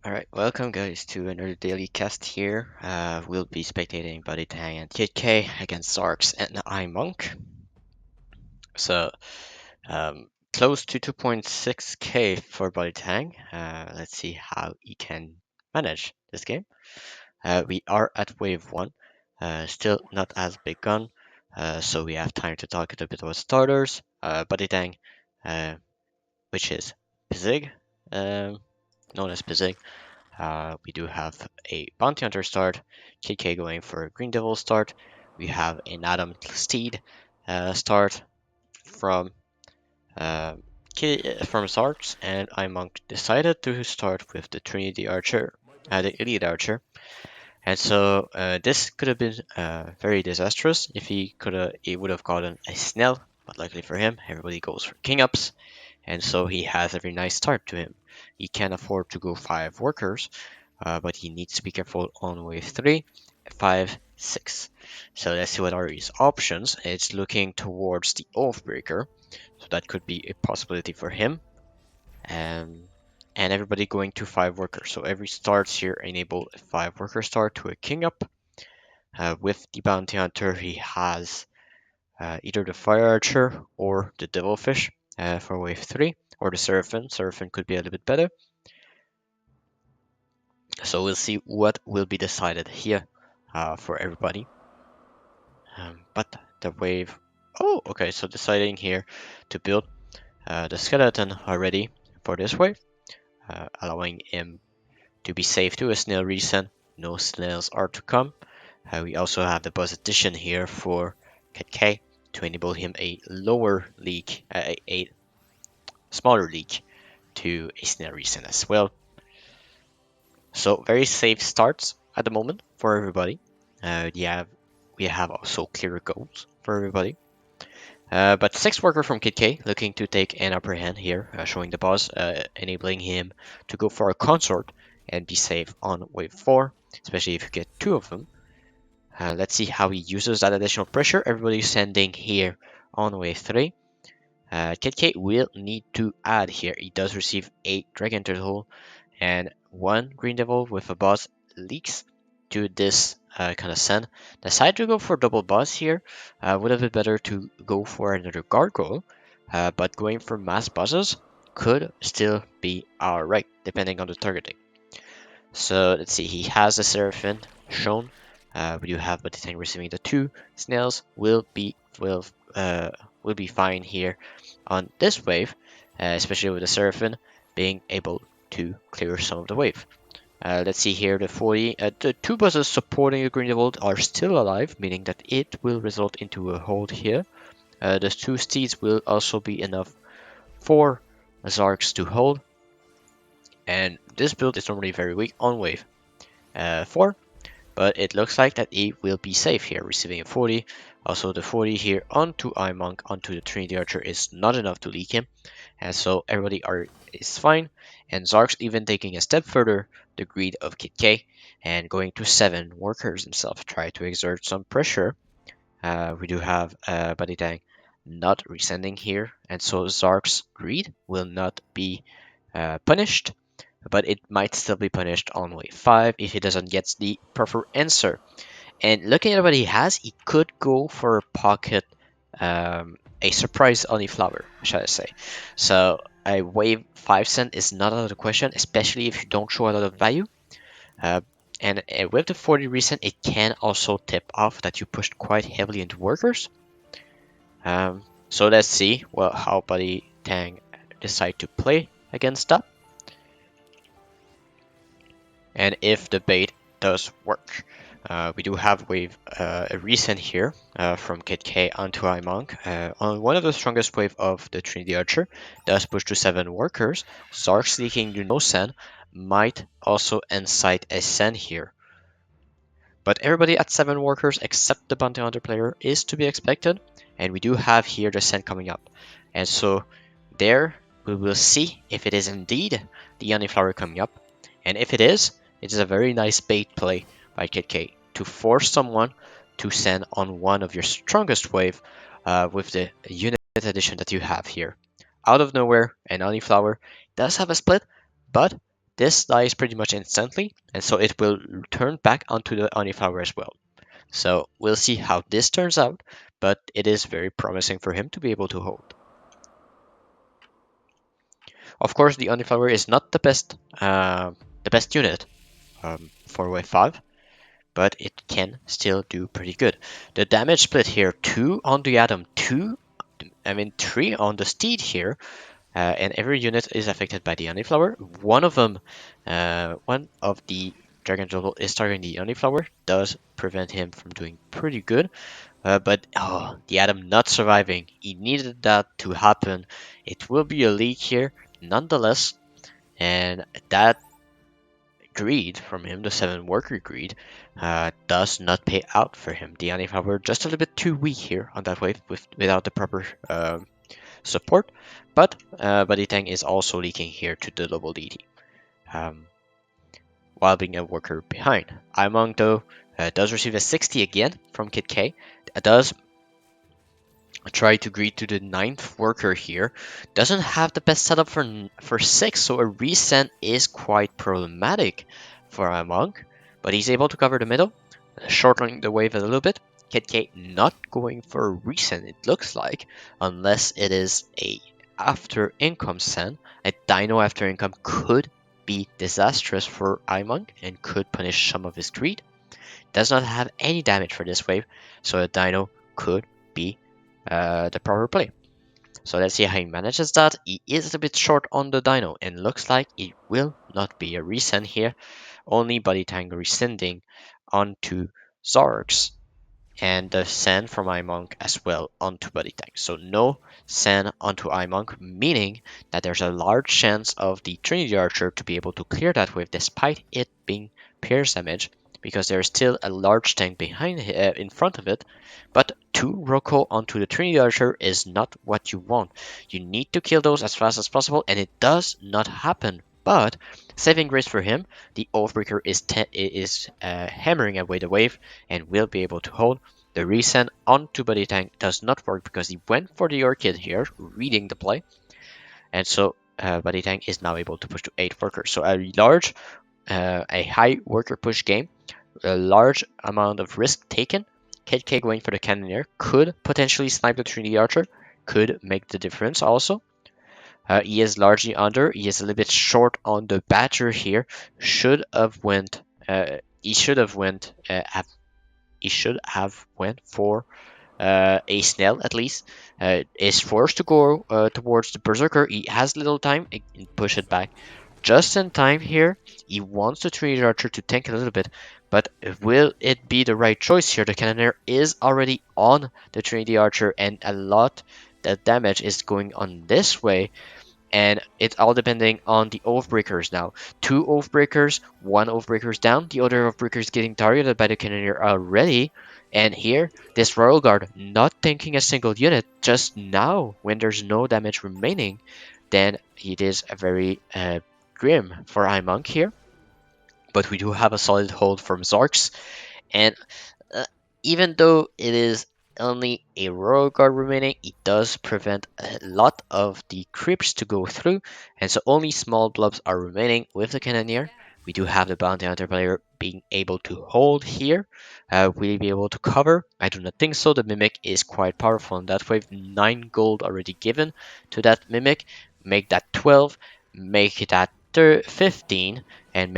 Alright, welcome guys to another daily cast here. We'll be spectating BuddyTang and Kidk against Zarcs and iMunk. So, close to 2.6k for BuddyTang. Let's see how he can manage this game. We are at wave 1, still not as begun, so we have time to talk a little bit about starters. BuddyTang, which is Pizig, known as Pizig. We do have a Bounty Hunter start, KK going for a Green Devil start. We have an Adam Steed start from from Zarcs, and iMunk decided to start with the Trinity Archer, the Elite Archer. And so this could have been very disastrous if he would have gotten a Snell, but luckily for him, everybody goes for King Ups, and so he has a very nice start to him. He can afford to go 5 workers, but he needs to be careful on wave 3, 5, 6. So let's see what are his options. It's looking towards the Oathbreaker, so that could be a possibility for him. And everybody going to 5 workers. So every starts here enable a 5 worker start to a king up. With the bounty hunter, he has either the fire archer or the devilfish for wave 3, or the seraphim. Seraphim could be a little bit better. So we'll see what will be decided here for everybody. But the wave... Oh, okay, so deciding here to build the skeleton already for this wave, allowing him to be safe to a snail recent. No snails are to come. We also have the buzz addition here for Kidk to enable him a lower leak, a smaller leak to a snail recent as well. So very safe starts at the moment for everybody. We have also clear goals for everybody. But 6 worker from Kidk looking to take an upper hand here, showing the boss, enabling him to go for a consort and be safe on wave 4, especially if you get 2 of them. Let's see how he uses that additional pressure. Everybody's sending here on wave 3. Kidk will need to add here. He does receive 8 Dragon Turtle and 1 Green Devil with a boss leaks to this kind of send. Decide to go for double boss here. Would have been better to go for another gargoyle, but going for mass bosses could still be alright, depending on the targeting. So let's see, he has the Seraphim shown. We do have BuddyTang receiving the 2 snails. Will be fine here on this wave, especially with the Seraphim being able to clear some of the wave. Let's see here, the 40, the 2 buzzes supporting the Green Devil are still alive, meaning that it will result into a hold here. The 2 steeds will also be enough for Zarcs to hold, and this build is normally very weak on wave 4, but it looks like that he will be safe here, receiving a 40. Also the 40 here onto iMunk, onto the Trinity Archer is not enough to leak him, and so everybody is fine. And Zarcs even taking a step further, the greed of Kidk, and going to 7 workers himself, try to exert some pressure. We do have BuddyTang not resending here, and so Zarcs' greed will not be punished, but it might still be punished on wave 5 if he doesn't get the proper answer. And looking at what he has, he could go for a pocket, a surprise only flower, shall I say. So a wave 5 cent is not out of the question, especially if you don't show a lot of value. And with the 40 recent, it can also tip off that you pushed quite heavily into workers. So let's see how BuddyTang decide to play against that, and if the bait does work. We do have a recent here from Kidk onto iMunk. On one of the strongest wave of the Trinity Archer, does push to 7 workers. Zarcs leaking to no send might also incite a send here. But everybody at 7 workers except the Bounty Hunter player is to be expected, and we do have here the send coming up. And so there we will see if it is indeed the Yoni Flower coming up, and if it is a very nice bait play by Kidk to force someone to send on one of your strongest wave with the unit addition that you have here. Out of nowhere, an Oni Flower does have a split, but this dies pretty much instantly, and so it will turn back onto the Honeyflower as well. So we'll see how this turns out, but it is very promising for him to be able to hold. Of course, the Honeyflower is not the best unit for wave 5, but it can still do pretty good. The damage split here, 2 on the Atom, 3 on the Steed here, and every unit is affected by the Honeyflower. One of the Dragon Juggle is targeting the Honeyflower, does prevent him from doing pretty good. But the Atom not surviving. He needed that to happen. It will be a leak here, nonetheless, and that greed from him, the 7 worker greed, does not pay out for him. The Honeyflower just a little bit too weak here on that wave without the proper support, but BuddyTang is also leaking here to the double DD. While being a worker behind. iMunk though does receive a 60 again from Kidk. Does try to greet to the 9th worker here. Doesn't have the best setup for 6, so a resend is quite problematic for iMunk, but he's able to cover the middle, shortening the wave a little bit. Kidk not going for a resend, it looks like, unless it is a after income send. A dino after income could be disastrous for iMunk and could punish some of his greed. Does not have any damage for this wave, so a dino could be the proper play. So let's see how he manages that. He is a bit short on the dino and looks like it will not be a resend here. Only BuddyTang resending onto Zarcs and the send from iMunk as well onto BuddyTang. So no send onto iMunk, meaning that there's a large chance of the Trinity Archer to be able to clear that wave despite it being pierce damage, because there's still a large tank behind in front of it. But 2 Roko onto the Trinity Archer is not what you want. You need to kill those as fast as possible, and it does not happen. But saving grace for him, the Oathbreaker is hammering away the wave and will be able to hold. The resend onto BuddyTang does not work because he went for the Orchid here, reading the play. And so BuddyTang is now able to push to 8 workers. So a high worker push game, a large amount of risk taken. Kidk going for the Cannoneer could potentially snipe the Trinity Archer, could make the difference also. He is largely under. He is a little bit short on the Badger here. Should have went. He should have went. He should have went for a Snail at least. Is forced to go towards the Berserker. He has little time. He can push it back just in time here. He wants the Trinity Archer to tank a little bit, but will it be the right choice here? The Cannoneer is already on the Trinity Archer, and a lot the damage is going on this way. And it's all depending on the Oathbreakers now. 2 Oathbreakers, 1 Oathbreaker's down, the other Oathbreaker's getting targeted by the Cannoneer already. And here, this Royal Guard not tanking a single unit just now when there's no damage remaining, then it is a very grim for iMunk here. But we do have a solid hold from Zarcs, and even though it is only a Royal Guard remaining, it does prevent a lot of the creeps to go through, and so only small blobs are remaining with the Cannoneer. We do have the Bounty Hunter player being able to hold here. Will he be able to cover? I do not think so. The Mimic is quite powerful in that wave. 9 gold already given to that Mimic. Make that 12, make that 15, and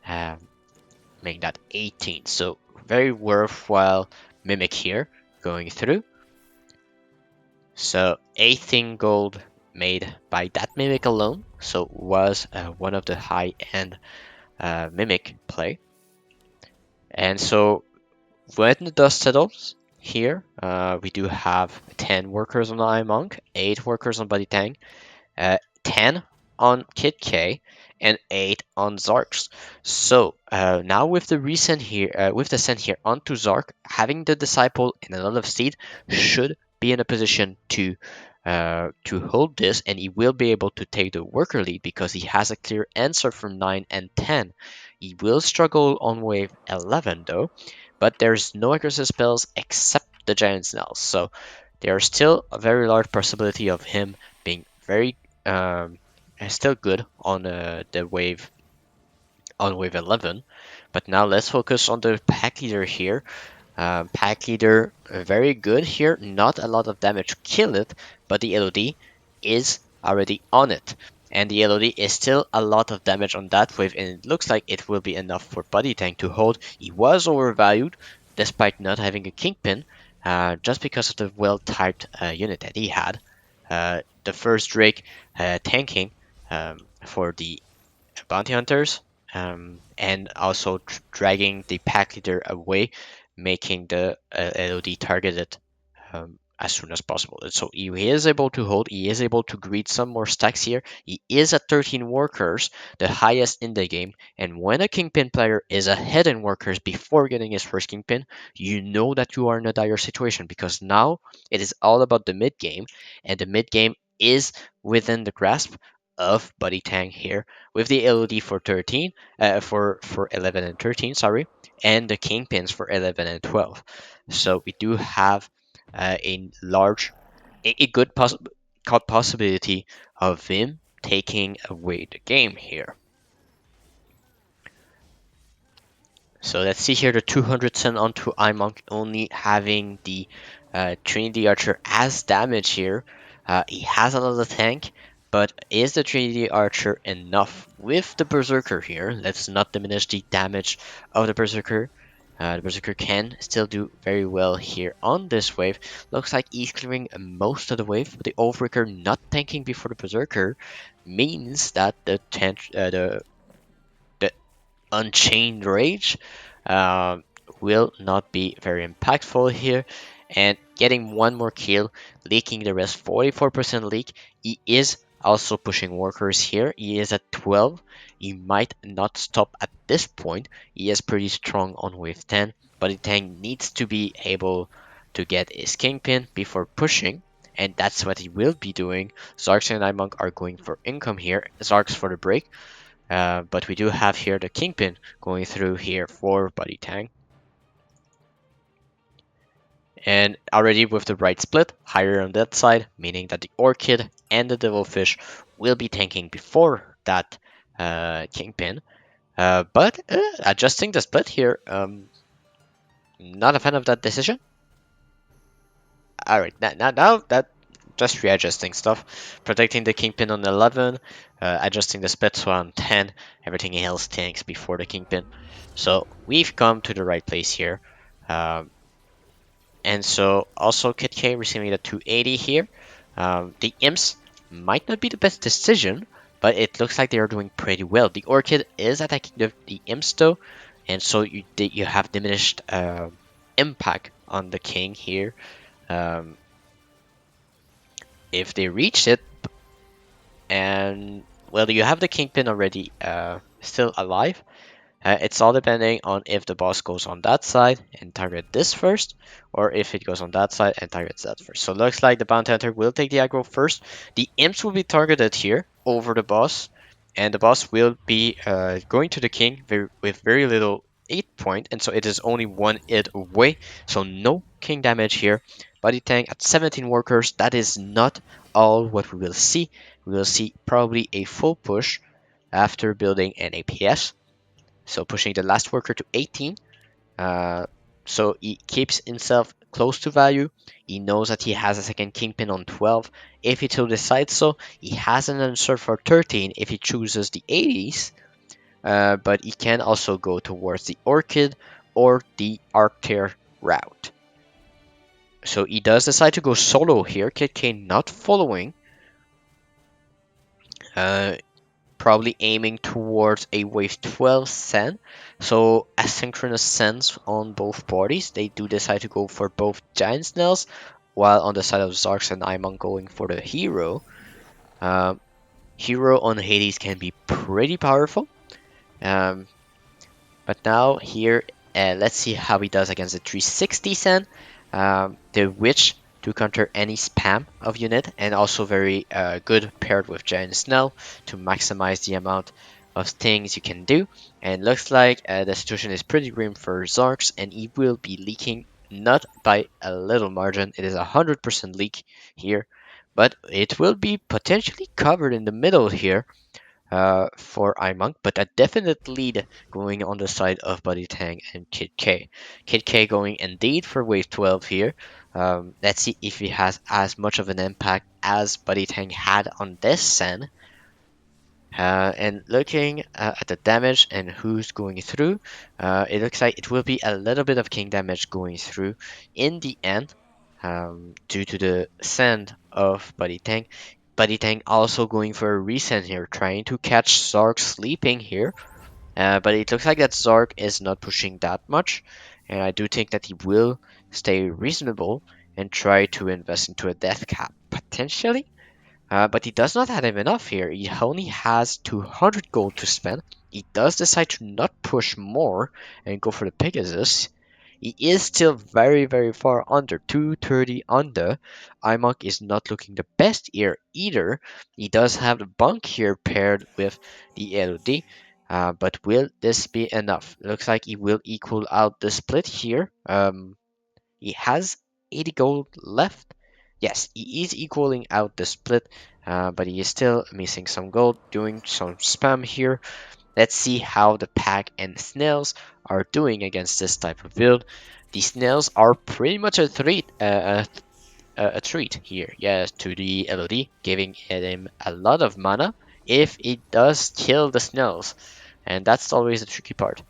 uh, make that 18. So very worthwhile Mimic here going through. So 18 gold made by that Mimic alone. So was one of the high-end Mimic play. And so when the dust settles here, we do have 10 workers on the iMunk, 8 workers on BuddyTang, 10 on Kidk, and 8 on Zarcs. So now with the resend here, with the send here onto Zarc, having the Disciple and a lot of Seed should be in a position to hold this, and he will be able to take the worker lead because he has a clear answer from 9 and 10. He will struggle on wave 11 though, but there's no aggressive spells except the Giant Snails. So there's still a very large possibility of him being very still good on the wave on wave 11. But now let's focus on the pack leader here. Pack leader, very good here. Not a lot of damage to kill it, but the LOD is already on it. And the LOD is still a lot of damage on that wave, and it looks like it will be enough for BuddyTang to hold. He was overvalued, despite not having a Kingpin, just because of the well-typed unit that he had. The first Drake tanking for the bounty hunters, and also dragging the pack leader away, making the LOD targeted as soon as possible. And so he is able to hold, he is able to greet some more stacks here. He is at 13 workers, the highest in the game. And when a Kingpin player is ahead in workers before getting his first Kingpin, you know that you are in a dire situation, because now it is all about the mid game, and the mid game is within the grasp of BuddyTang here, with the LOD for 13, for 11 and 13, sorry, and the Kingpins for 11 and 12. So we do have a good possibility of him taking away the game here. So let's see here the 200 send onto iMunk, only having the Trinity Archer as damage here. He has another tank, but is the Trinity Archer enough with the Berserker here? Let's not diminish the damage of the Berserker. The Berserker can still do very well here on this wave. Looks like he's clearing most of the wave, but the Overbreaker not tanking before the Berserker means that the Unchained Rage uh, will not be very impactful here. And getting one more kill, leaking the rest, 44% leak. He is also pushing workers here. He is at 12. He might not stop at this point. He is pretty strong on wave 10, but the tank needs to be able to get his Kingpin before pushing, and that's what he will be doing. Zarcs and iMunk are going for income here. Zarcs for the break, but we do have here the Kingpin going through here for BuddyTang. And already with the right split, higher on that side, meaning that the Orchid and the Devilfish will be tanking before that Kingpin. But adjusting the split here, not a fan of that decision. Alright, now that just readjusting stuff. Protecting the Kingpin on 11, adjusting the split so on 10, everything else tanks before the Kingpin. So we've come to the right place here. And so also Kidk receiving the 280 here. The Imps might not be the best decision, but it looks like they are doing pretty well. The Orchid is attacking the Imps though, and so you have diminished impact on the King here. Um, if they reach it, and well, you have the Kingpin already still alive. It's all depending on if the boss goes on that side and target this first, or if it goes on that side and targets that first. So it looks like the Bounty Hunter will take the aggro first. The Imps will be targeted here over the boss, and the boss will be going to the King with very little 8 point, and so it is only 1 hit away, so no King damage here. BuddyTang at 17 workers, that is not all what we will see. We will see probably a full push after building an APS. So pushing the last worker to 18. So he keeps himself close to value. He knows that he has a second Kingpin on 12 if he so decides so. He has an answer for 13 if he chooses the 80s. But he can also go towards the Orchid or the Arctear route. So he does decide to go solo here. Kidk not following. Probably aiming towards a wave 12 send. So asynchronous sends on both parties. They do decide to go for both giant snails, while on the side of Zarcs and iMunk going for the hero. Hero on Hades can be pretty powerful. Um, but now here, let's see how he does against the 360 send. The Witch to counter any spam of unit, and also very good paired with Giant Snell to maximize the amount of things you can do. And looks like the situation is pretty grim for Zarcs, and he will be leaking not by a little margin. It is 100% leak here, but it will be potentially covered in the middle here for iMunk, but a definite lead going on the side of BuddyTang and Kidk. Kidk going indeed for wave 12 here. Let's see if he has as much of an impact as BuddyTang had on this Sen. And looking at the damage and who's going through, it looks like it will be a little bit of king damage going through in the end due to the send of BuddyTang. BuddyTang also going for a resend here, trying to catch Zarc sleeping here. But it looks like that Zarc is not pushing that much, and I do think that he will stay reasonable and try to invest into a death cap potentially. But he does not have enough here. He only has 200 gold to spend. He does decide to not push more and go for the Pegasus. He is still very, very far under, 230 under. iMunk is not looking the best here either. He does have the bunk here paired with the LOD. But will this be enough? Looks like he will equal out the split here. He has 80 gold left. Yes, he is equaling out the split, but he is still missing some gold, doing some spam here. Let's see how the pack and snails are doing against this type of build. The snails are pretty much a treat here, yes, to the LOD, giving him a lot of mana if it does kill the snails, and that's always the tricky part.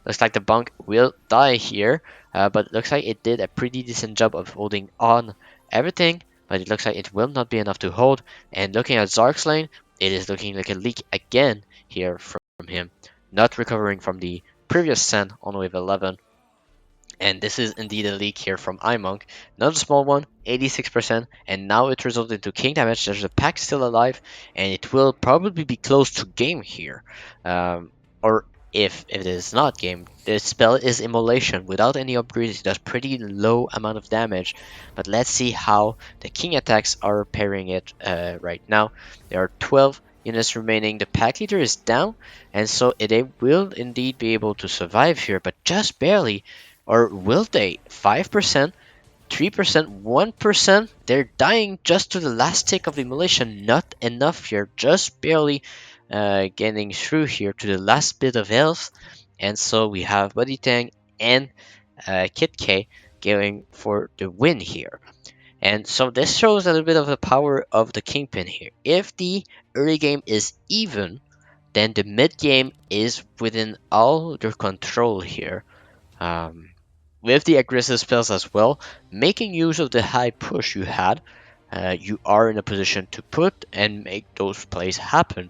Looks like the bunk will die here, but looks like it did a pretty decent job of holding on everything, but it looks like it will not be enough to hold. And looking at Zarc's lane, it is looking like a leak again here from him, not recovering from the previous send on wave 11. And this is indeed a leak here from iMunk. Not a small one, 86%, and now it resulted into king damage. There's a pack still alive, and it will probably be close to game here. Or if it is not game, the spell is immolation. Without any upgrades, it does pretty low amount of damage. But let's see how the king attacks are pairing it right now. There are 12 units remaining. The pack leader is down, and so they will indeed be able to survive here, but just barely. Or will they? 5%, 3%, 1%? They're dying just to the last tick of immolation. Not enough here. Just barely getting through here to the last bit of health. And so we have BuddyTang and Kidk going for the win here. And so this shows a little bit of the power of the Kingpin here. If the early game is even, then the mid game is within all their control here. Um, with the aggressive spells as well, making use of the high push you had, you are in a position to put and make those plays happen.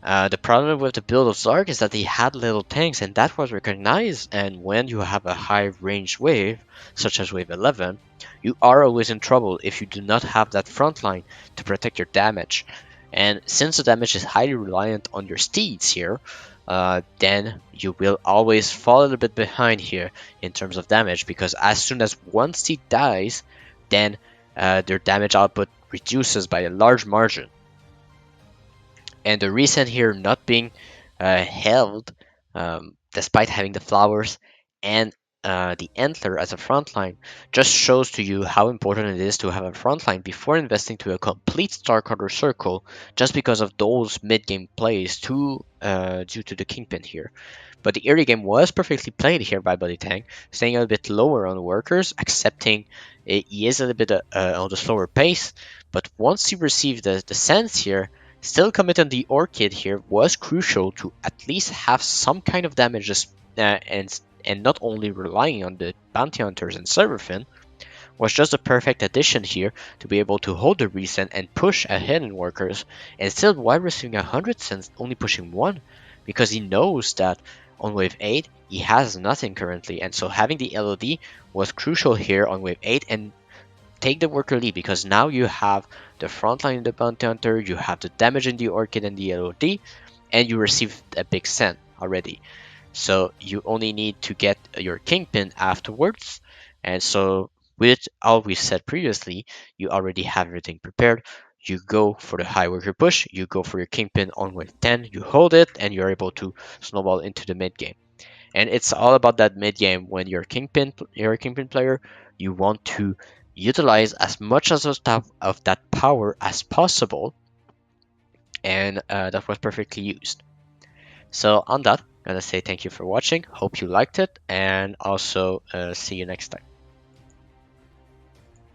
The problem with the build of Zarc is that he had little tanks, and that was recognized. And when you have a high range wave, such as wave 11, you are always in trouble if you do not have that front line to protect your damage. And since the damage is highly reliant on your steeds here, then you will always fall a little bit behind here in terms of damage, because as soon as one steed dies, then their damage output reduces by a large margin. And the reason here not being held, despite having the flowers and the antler as a front line, just shows to you how important it is to have a front line before investing to a complete Star Cutter circle, just because of those mid-game plays due to the Kingpin here. But the early game was perfectly played here by BuddyTang, staying a bit lower on workers, accepting he is a little bit on the slower pace, but once you receive the sense here, still commit on the Orchid here was crucial to at least have some kind of damage, and not only relying on the bounty hunters and Serverfin, was just a perfect addition here to be able to hold the recent and push ahead in workers, and still while receiving 100 cents only pushing one, because he knows that on wave 8 he has nothing currently, and so having the LOD was crucial here on wave 8, and take the worker lead, because now you have the front line in the bounty hunter, you have the damage in the orchid and the LOD, and you receive a big cent already. So you only need to get your kingpin afterwards. And so with all we said previously, you already have everything prepared. You go for the high worker push, you go for your kingpin on wave 10, you hold it, and you're able to snowball into the mid game. And it's all about that mid game when you're a kingpin player, you want to utilize as much as of that power as possible, and that was perfectly used. So on that, I'm gonna say thank you for watching. Hope you liked it, and also see you next time.